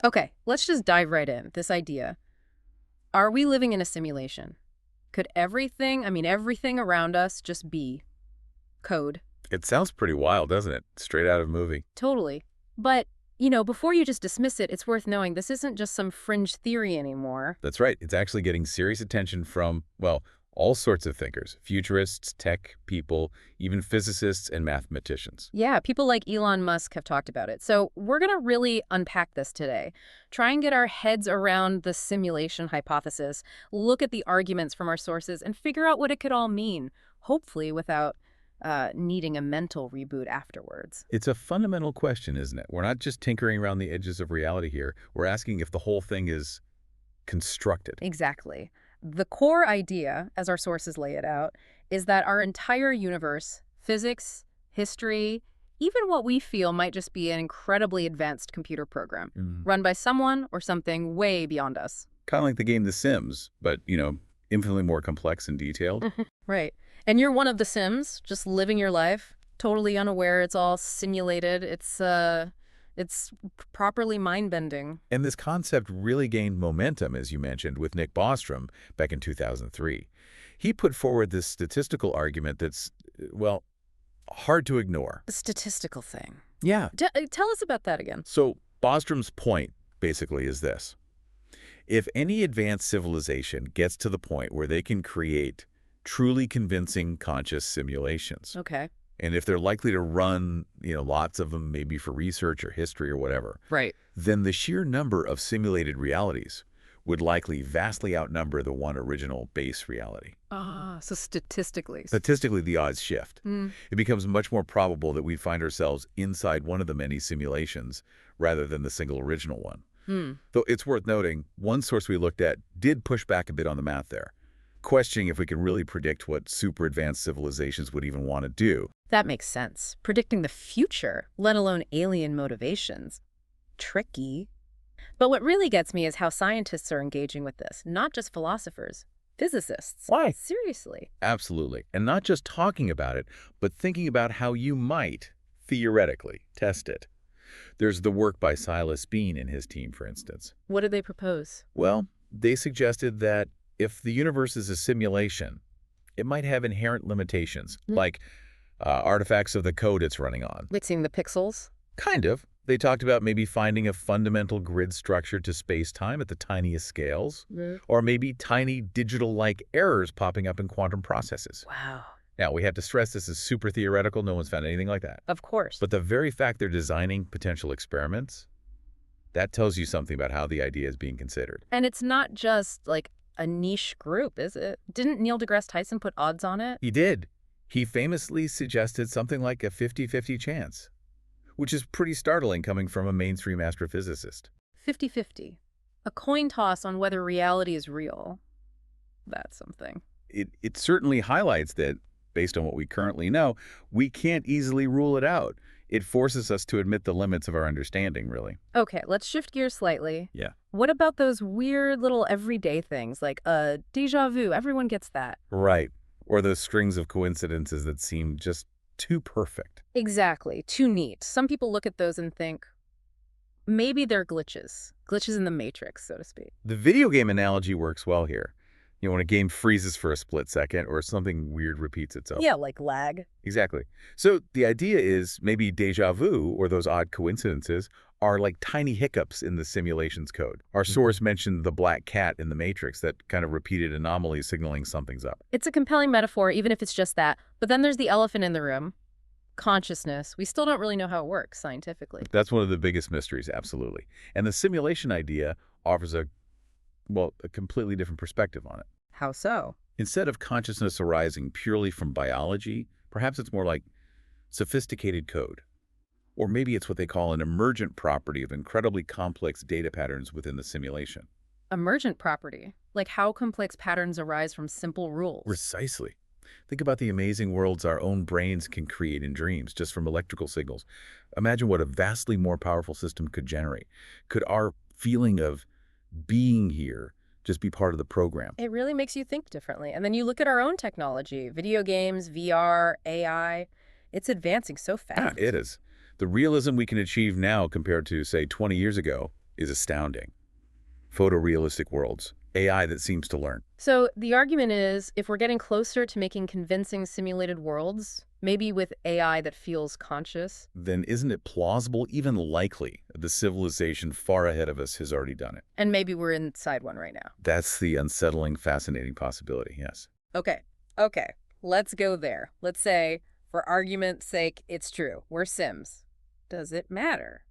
Okay, let's just dive right in. This idea. Are we living in a simulation? Could everything around us just be code? It sounds pretty wild, doesn't it? Straight out of a movie. Totally. But, before you just dismiss it, it's worth knowing this isn't just some fringe theory anymore. That's right. It's actually getting serious attention from, well, all sorts of thinkers. Futurists, tech people, even physicists and mathematicians. Yeah, people like Elon Musk have talked about it. So we're going to really unpack this today. Try and get our heads around the simulation hypothesis, look at the arguments from our sources, and figure out what it could all mean, hopefully without needing a mental reboot afterwards. It's a fundamental question, isn't it? We're not just tinkering around the edges of reality here. We're asking if the whole thing is constructed. Exactly. The core idea, as our sources lay it out, is that our entire universe, physics, history, even what we feel might just be an incredibly advanced computer program, run by someone or something way beyond us. Kind of like the game The Sims, but, infinitely more complex and detailed. Right. And you're one of the Sims, just living your life, totally unaware it's all simulated. It's properly mind-bending. And this concept really gained momentum, as you mentioned, with Nick Bostrom back in 2003. He put forward this statistical argument that's, well, hard to ignore. The statistical thing. Yeah. Tell us about that again. So Bostrom's point, basically, is this. If any advanced civilization gets to the point where they can create truly convincing conscious simulations, Okay. and if they're likely to run, lots of them, maybe for research or history or whatever, Right. then the sheer number of simulated realities would likely vastly outnumber the one original base reality. So statistically. Statistically, the odds shift. It becomes much more probable that we find ourselves inside one of the many simulations rather than the single original one. Though it's worth noting, one source we looked at did push back a bit on the math there, questioning if we can really predict what super advanced civilizations would even want to do. That makes sense. Predicting the future, let alone alien motivations. Tricky. But what really gets me is how scientists are engaging with this, not just philosophers, physicists. Why? Seriously. Absolutely. And not just talking about it, but thinking about how you might, theoretically, test it. There's the work by Silas Bean and his team, for instance. What did they propose? Well, they suggested that if the universe is a simulation, it might have inherent limitations, like artifacts of the code it's running on. Mixing the pixels? Kind of. They talked about maybe finding a fundamental grid structure to space-time at the tiniest scales, or maybe tiny digital-like errors popping up in quantum processes. Wow. Now, we have to stress this is super theoretical. No one's found anything like that. Of course. But the very fact they're designing potential experiments, that tells you something about how the idea is being considered. And it's not just like a niche group, is it? Didn't Neil deGrasse Tyson put odds on it? He did. He famously suggested something like a 50-50 chance, which is pretty startling coming from a mainstream astrophysicist. 50-50. A coin toss on whether reality is real. That's something. It certainly highlights that, based on what we currently know, we can't easily rule it out. It forces us to admit the limits of our understanding, really. Okay, let's shift gears slightly. Yeah. What about those weird little everyday things like déjà vu? Everyone gets that. Right. Or those strings of coincidences that seem just too perfect. Exactly. Too neat. Some people look at those and think, maybe they're glitches. Glitches in the matrix, so to speak. The video game analogy works well here. When a game freezes for a split second or something weird repeats itself. Yeah, like lag. Exactly. So the idea is maybe déjà vu, or those odd coincidences, are like tiny hiccups in the simulation's code. Our source mentioned the black cat in the Matrix, that kind of repeated anomaly signaling something's up. It's a compelling metaphor, even if it's just that. But then there's the elephant in the room. Consciousness. We still don't really know how it works scientifically. That's one of the biggest mysteries, absolutely. And the simulation idea offers a completely different perspective on it. How so? Instead of consciousness arising purely from biology, perhaps it's more like sophisticated code. Or maybe it's what they call an emergent property of incredibly complex data patterns within the simulation. Emergent property? Like how complex patterns arise from simple rules? Precisely. Think about the amazing worlds our own brains can create in dreams just from electrical signals. Imagine what a vastly more powerful system could generate. Could our feeling of being here just be part of the program? It really makes you think differently. And then you look at our own technology, video games, VR, AI. It's advancing so fast. Yeah, it is. The realism we can achieve now compared to, say, 20 years ago, is astounding. Photorealistic worlds, AI that seems to learn. So the argument is, if we're getting closer to making convincing simulated worlds, maybe with AI that feels conscious, Then isn't it plausible, even likely, that the civilization far ahead of us has already done it? and maybe we're inside one right now. That's the unsettling, fascinating possibility, yes. Okay, let's go there. Let's say, for argument's sake, it's true. We're Sims. Does it matter?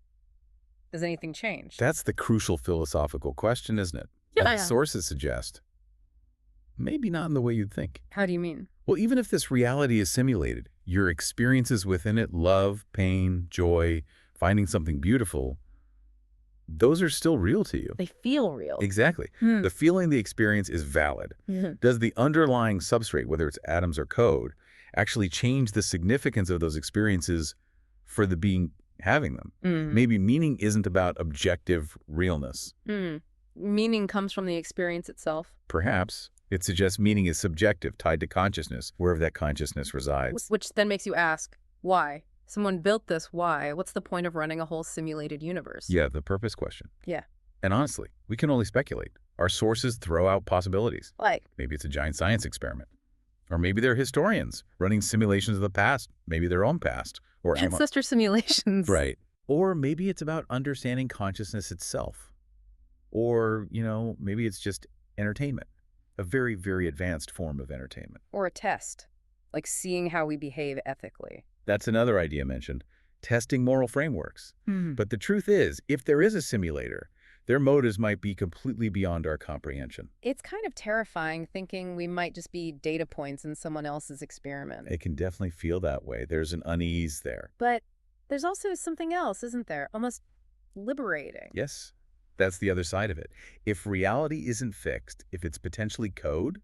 Does anything change? That's the crucial philosophical question, isn't it? Yeah. As sources suggest. Maybe not in the way you'd think. How do you mean? Well, even if this reality is simulated, your experiences within it, love, pain, joy, finding something beautiful, those are still real to you. They feel real. Exactly. Hmm. The feeling the experience is valid. Mhm. Does the underlying substrate, whether it's atoms or code, actually change the significance of those experiences for the being having them? Maybe meaning isn't about objective realness. Meaning comes from the experience itself. Perhaps it suggests meaning is subjective, tied to consciousness, wherever that consciousness resides. Which then makes you ask, why? Someone built this, why? What's the point of running a whole simulated universe? Yeah, the purpose question. Yeah. And honestly, we can only speculate. Our sources throw out possibilities. Like, Maybe it's a giant science experiment. Or maybe they're historians running simulations of the past, maybe their own past. Or ancestor simulations. Right. Or maybe it's about understanding consciousness itself. Or, maybe it's just entertainment. A very, very advanced form of entertainment. Or a test. Like seeing how we behave ethically. That's another idea mentioned, testing moral frameworks. But the truth is, if there is a simulator, their motives might be completely beyond our comprehension. It's kind of terrifying thinking we might just be data points in someone else's experiment. It can definitely feel that way. There's an unease there. But there's also something else, isn't there? Almost liberating. Yes, that's the other side of it. If reality isn't fixed, if it's potentially code,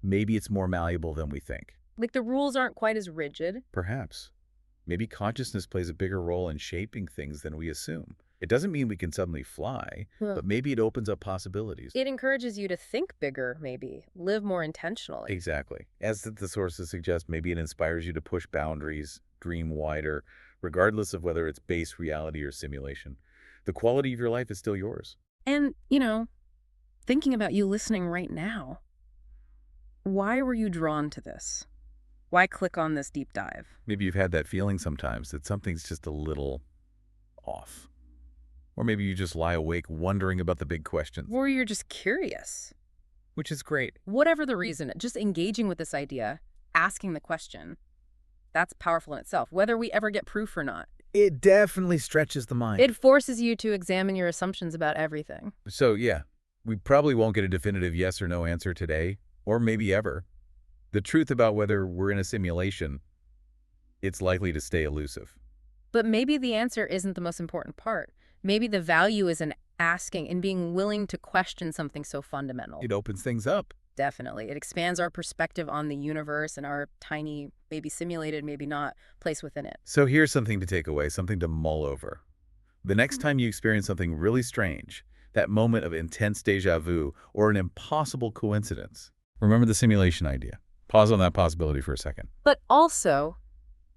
maybe it's more malleable than we think. Like the rules aren't quite as rigid. Perhaps. Maybe consciousness plays a bigger role in shaping things than we assume. It doesn't mean we can suddenly fly, but maybe it opens up possibilities. It encourages you to think bigger, maybe. Live more intentionally. Exactly. As the sources suggest, maybe it inspires you to push boundaries, dream wider, regardless of whether it's base reality or simulation. The quality of your life is still yours. And, thinking about you listening right now, why were you drawn to this? Why click on this deep dive? Maybe you've had that feeling sometimes that something's just a little off. Or maybe you just lie awake wondering about the big questions. Or you're just curious. Which is great. Whatever the reason, just engaging with this idea, asking the question, that's powerful in itself, whether we ever get proof or not. It definitely stretches the mind. It forces you to examine your assumptions about everything. So, yeah, we probably won't get a definitive yes or no answer today, or maybe ever. The truth about whether we're in a simulation, it's likely to stay elusive. But maybe the answer isn't the most important part. Maybe the value is in asking and being willing to question something so fundamental. It opens things up. Definitely. It expands our perspective on the universe and our tiny, maybe simulated, maybe not, place within it. So here's something to take away, something to mull over. The next time you experience something really strange, that moment of intense déjà vu or an impossible coincidence, remember the simulation idea. Pause on that possibility for a second. But also,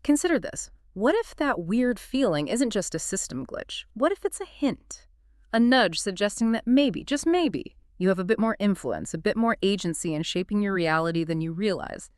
consider this. What if that weird feeling isn't just a system glitch? What if it's a hint? A nudge suggesting that maybe, just maybe, you have a bit more influence, a bit more agency in shaping your reality than you realize.